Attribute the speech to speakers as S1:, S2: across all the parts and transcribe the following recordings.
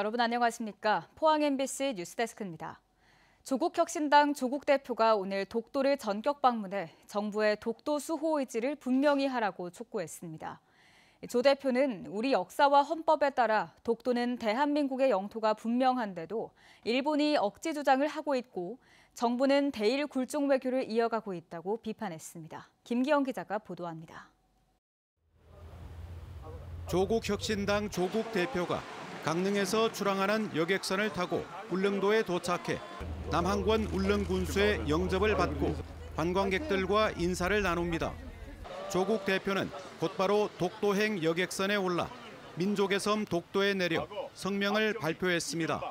S1: 여러분 안녕하십니까? 포항 MBC 뉴스데스크입니다. 조국혁신당 조국 대표가 오늘 독도를 전격 방문해 정부의 독도 수호 의지를 분명히 하라고 촉구했습니다. 조 대표는 우리 역사와 헌법에 따라 독도는 대한민국의 영토가 분명한데도 일본이 억지 주장을 하고 있고 정부는 대일 굴종 외교를 이어가고 있다고 비판했습니다. 김기영 기자가 보도합니다.
S2: 조국혁신당 조국 대표가 강릉에서 출항하는 여객선을 타고 울릉도에 도착해 남한권 울릉군수의 영접을 받고 관광객들과 인사를 나눕니다. 조국 대표는 곧바로 독도행 여객선에 올라 민족의 섬 독도에 내려 성명을 발표했습니다.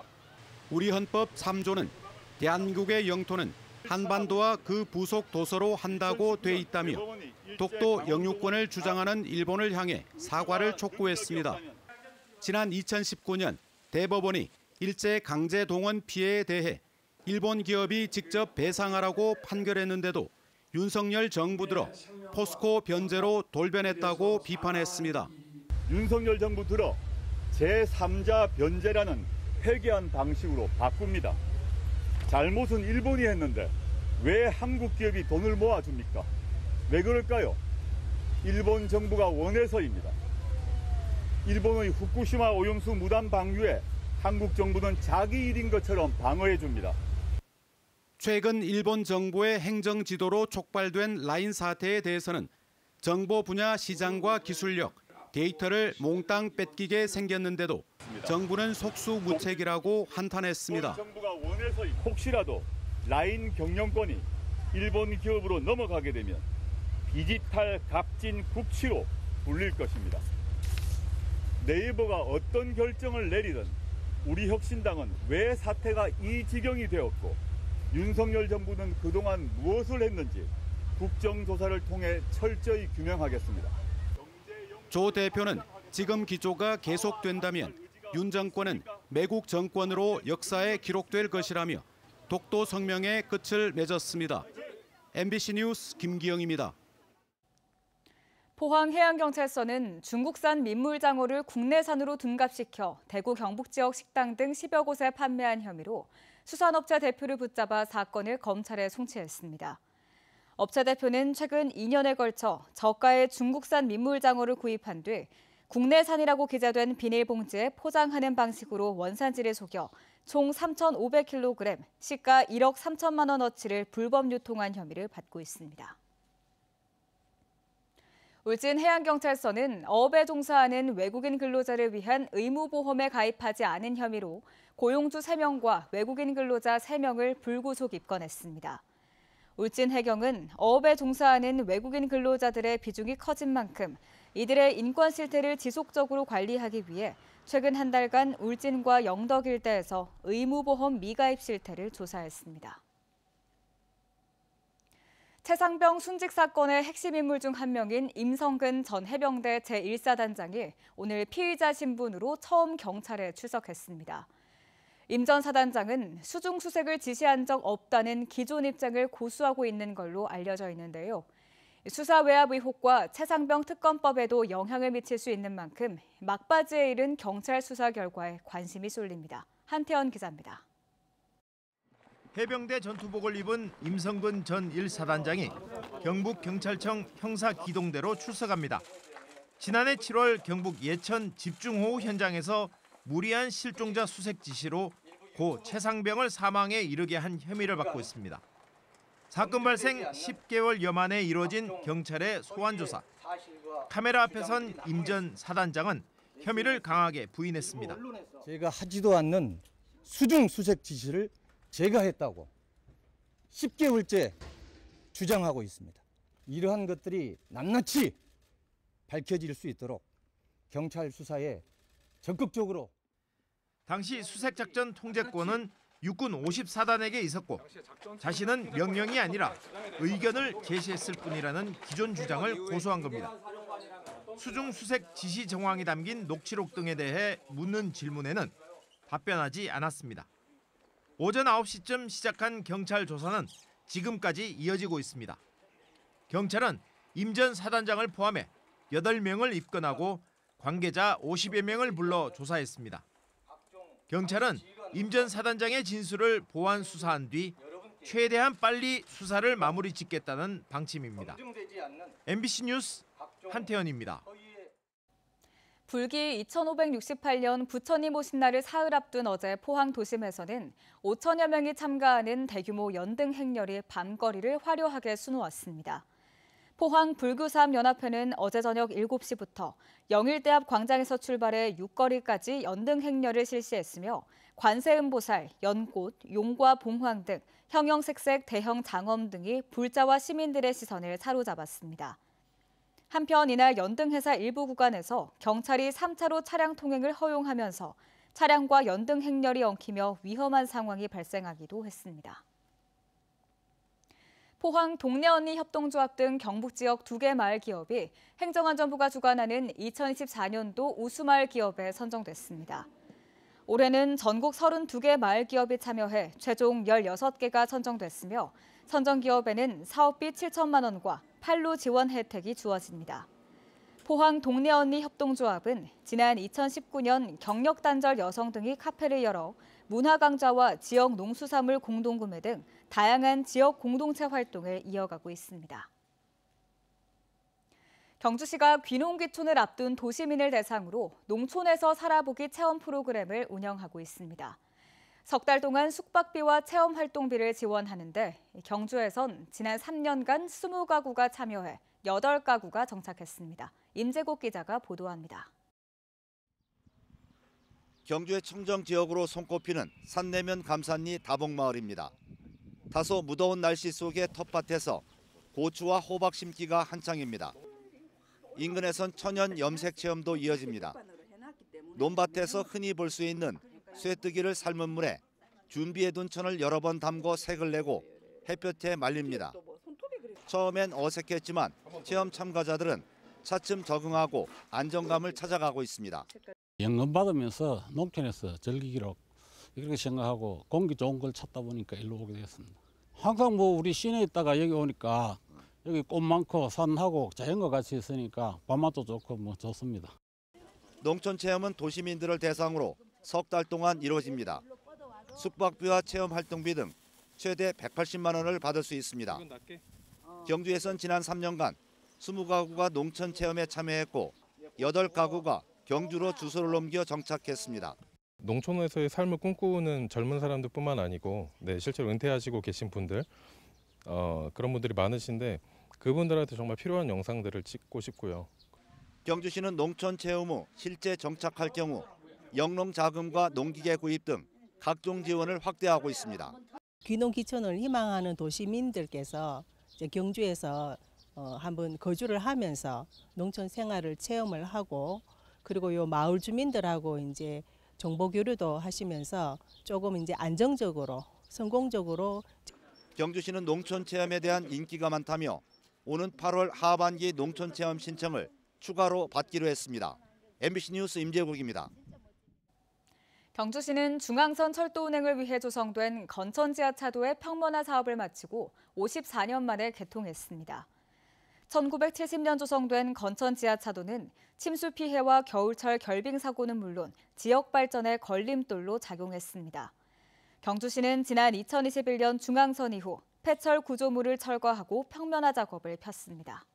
S2: 우리 헌법 3조는 대한민국의 영토는 한반도와 그 부속 도서로 한다고 돼 있다며 독도 영유권을 주장하는 일본을 향해 사과를 촉구했습니다. 지난 2019년 대법원이 일제 강제 동원 피해에 대해 일본 기업이 직접 배상하라고 판결했는데도 윤석열 정부 들어 포스코 변제로 돌변했다고 비판했습니다.
S3: 윤석열 정부 들어 제3자 변제라는 회개한 방식으로 바꿉니다. 잘못은 일본이 했는데 왜 한국 기업이 돈을 모아줍니까? 왜 그럴까요? 일본 정부가 원해서입니다. 일본의 후쿠시마 오염수 무단 방류에 한국 정부는 자기 일인 것처럼 방어해줍니다.
S2: 최근 일본 정부의 행정 지도로 촉발된 라인 사태에 대해서는 정보 분야 시장과 기술력, 데이터를 몽땅 뺏기게 생겼는데도 정부는 속수무책이라고 한탄했습니다.
S3: 정부가 원해서 혹시라도 라인 경영권이 일본 기업으로 넘어가게 되면 디지털 갑진 국치로 불릴 것입니다. 네이버가 어떤 결정을 내리든 우리 혁신당은 왜 사태가 이 지경이 되었고 윤석열 정부는 그동안 무엇을 했는지 국정조사를 통해 철저히 규명하겠습니다.
S2: 조 대표는 지금 기조가 계속된다면 윤 정권은 매국 정권으로 역사에 기록될 것이라며 독도 성명에 끝을 맺었습니다. MBC 뉴스 김기영입니다.
S1: 포항해양경찰서는 중국산 민물장어를 국내산으로 둔갑시켜 대구 경북 지역 식당 등 10여 곳에 판매한 혐의로 수산업체 대표를 붙잡아 사건을 검찰에 송치했습니다. 업체 대표는 최근 2년에 걸쳐 저가의 중국산 민물장어를 구입한 뒤 국내산이라고 기재된 비닐봉지에 포장하는 방식으로 원산지를 속여 총 3,500kg, 시가 1억 3천만 원어치를 불법 유통한 혐의를 받고 있습니다. 울진해양경찰서는 어업에 종사하는 외국인 근로자를 위한 의무보험에 가입하지 않은 혐의로 고용주 3명과 외국인 근로자 3명을 불구속 입건했습니다. 울진해경은 어업에 종사하는 외국인 근로자들의 비중이 커진 만큼 이들의 인권 실태를 지속적으로 관리하기 위해 최근 한 달간 울진과 영덕 일대에서 의무보험 미가입 실태를 조사했습니다. 최상병 순직 사건의 핵심 인물 중 한 명인 임성근 전 해병대 제1사단장이 오늘 피의자 신분으로 처음 경찰에 출석했습니다. 임 전 사단장은 수중수색을 지시한 적 없다는 기존 입장을 고수하고 있는 걸로 알려져 있는데요. 수사 외압 의혹과 최상병 특검법에도 영향을 미칠 수 있는 만큼 막바지에 이른 경찰 수사 결과에 관심이 쏠립니다. 한태원 기자입니다.
S4: 해병대 전투복을 입은 임성근 전 1사단장이 경북경찰청 형사기동대로 출석합니다. 지난해 7월 경북 예천 집중호우 현장에서 무리한 실종자 수색 지시로 고 최상병을 사망에 이르게 한 혐의를 받고 있습니다. 사건 발생 10개월여 만에 이뤄진 경찰의 소환조사. 카메라 앞에 선 임 전 사단장은 혐의를 강하게 부인했습니다.
S5: 제가 하지도 않는 수중 수색 지시를 제가 했다고 10개월째 주장하고 있습니다. 이러한 것들이 낱낱이 밝혀질 수 있도록 경찰 수사에 적극적으로.
S4: 당시 수색작전 통제권은 육군 54단에게 있었고 자신은 명령이 아니라 의견을 제시했을 뿐이라는 기존 주장을 고수한 겁니다. 수중 수색 지시 정황이 담긴 녹취록 등에 대해 묻는 질문에는 답변하지 않았습니다. 오전 9시쯤 시작한 경찰 조사는 지금까지 이어지고 있습니다. 경찰은 임 전 사단장을 포함해 8명을 입건하고 관계자 50여 명을 불러 조사했습니다. 경찰은 임 전 사단장의 진술을 보완 수사한 뒤 최대한 빨리 수사를 마무리 짓겠다는 방침입니다. MBC 뉴스 한태현입니다.
S1: 불기 2568년 부처님 오신 날을 사흘 앞둔 어제 포항 도심에서는 5천여 명이 참가하는 대규모 연등 행렬이 밤거리를 화려하게 수놓았습니다. 포항 불교사업연합회는 어제 저녁 7시부터 영일대 앞 광장에서 출발해 6거리까지 연등 행렬을 실시했으며 관세음보살, 연꽃, 용과 봉황 등 형형색색 대형 장엄 등이 불자와 시민들의 시선을 사로잡았습니다. 한편 이날 연등회사 일부 구간에서 경찰이 3차로 차량 통행을 허용하면서 차량과 연등 행렬이 엉키며 위험한 상황이 발생하기도 했습니다. 포항 동네언니 협동조합 등 경북 지역 2개 마을 기업이 행정안전부가 주관하는 2024년도 우수마을 기업에 선정됐습니다. 올해는 전국 32개 마을 기업이 참여해 최종 16개가 선정됐으며 선정 기업에는 사업비 7천만 원과 판로 지원 혜택이 주어집니다. 포항 동네언니 협동조합은 지난 2019년 경력단절 여성 등이 카페를 열어 문화 강좌와 지역 농수산물 공동구매 등 다양한 지역 공동체 활동을 이어가고 있습니다. 경주시가 귀농귀촌을 앞둔 도시민을 대상으로 농촌에서 살아보기 체험 프로그램을 운영하고 있습니다. 석 달 동안 숙박비와 체험 활동비를 지원하는데 경주에선 지난 3년간 20가구가 참여해 8가구가 정착했습니다. 임재국 기자가 보도합니다.
S6: 경주의 청정 지역으로 손꼽히는 산내면 감산리 다봉마을입니다. 다소 무더운 날씨 속의 텃밭에서 고추와 호박 심기가 한창입니다. 인근에선 천연 염색 체험도 이어집니다. 논밭에서 흔히 볼 수 있는 쇠뜨기를 삶은 물에 준비해둔 천을 여러 번 담궈 색을 내고 햇볕에 말립니다. 처음엔 어색했지만 체험 참가자들은 차츰 적응하고 안정감을 찾아가고 있습니다.
S7: 연금 받으면서 농촌에서 즐기기로 이렇게 생각하고 공기 좋은 걸 찾다 보니까 일로 오게 됐습니다. 항상 우리 시내에 있다가 여기 오니까 여기 꽃 많고 산하고 자연과 같이 있으니까 밤맛도 좋고 좋습니다.
S6: 농촌 체험은 도시민들을 대상으로 석 달 동안 이루어집니다. 숙박비와 체험 활동비 등 최대 180만 원을 받을 수 있습니다. 경주에선 지난 3년간 20가구가 농촌 체험에 참여했고 8가구가 경주로 주소를 옮겨 정착했습니다.
S8: 농촌에서의 삶을 꿈꾸는 젊은 사람들뿐만 아니고 실제로 은퇴하시고 계신 분들 그런 분들이 많으신데 그분들한테 정말 필요한 영상들을 찍고 싶고요.
S6: 경주시는 농촌 체험 후 실제 정착할 경우 영농 자금과 농기계 구입 등 각종 지원을 확대하고 있습니다.
S9: 귀농귀촌을 희망하는 도시민들께서 경주에서 한번 거주를 하면서 농촌 생활을 체험을 하고 그리고 요 마을 주민들하고 이제 정보 교류도 하시면서 조금 이제 안정적으로 성공적으로.
S6: 경주시는 농촌 체험에 대한 인기가 많다며 오는 8월 하반기 농촌 체험 신청을 추가로 받기로 했습니다. MBC 뉴스 임재국입니다.
S1: 경주시는 중앙선 철도 운행을 위해 조성된 건천 지하차도의 평면화 사업을 마치고 54년 만에 개통했습니다. 1970년 조성된 건천 지하차도는 침수 피해와 겨울철 결빙 사고는 물론 지역 발전의 걸림돌로 작용했습니다. 경주시는 지난 2021년 중앙선 이후 폐철 구조물을 철거하고 평면화 작업을 폈습니다.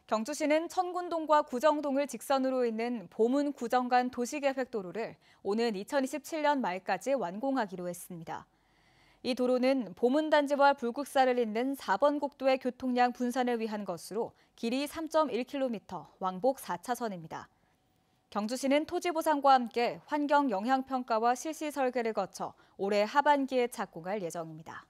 S1: 경주시는 천군동과 구정동을 직선으로 잇는 보문 구정 간 도시계획도로를 오는 2027년 말까지 완공하기로 했습니다. 이 도로는 보문단지와 불국사를 잇는 4번 국도의 교통량 분산을 위한 것으로 길이 3.1km, 왕복 4차선입니다. 경주시는 토지 보상과 함께 환경 영향 평가와 실시 설계를 거쳐 올해 하반기에 착공할 예정입니다.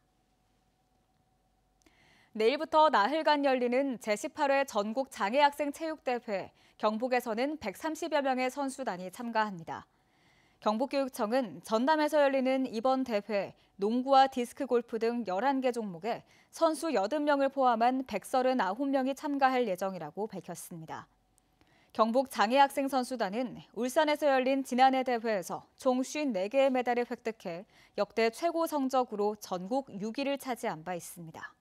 S1: 내일부터 나흘간 열리는 제18회 전국 장애학생 체육대회, 경북에서는 130여 명의 선수단이 참가합니다. 경북교육청은 전남에서 열리는 이번 대회 농구와 디스크 골프 등 11개 종목에 선수 80명을 포함한 139명이 참가할 예정이라고 밝혔습니다. 경북 장애학생 선수단은 울산에서 열린 지난해 대회에서 총 54개의 메달을 획득해 역대 최고 성적으로 전국 6위를 차지한 바 있습니다.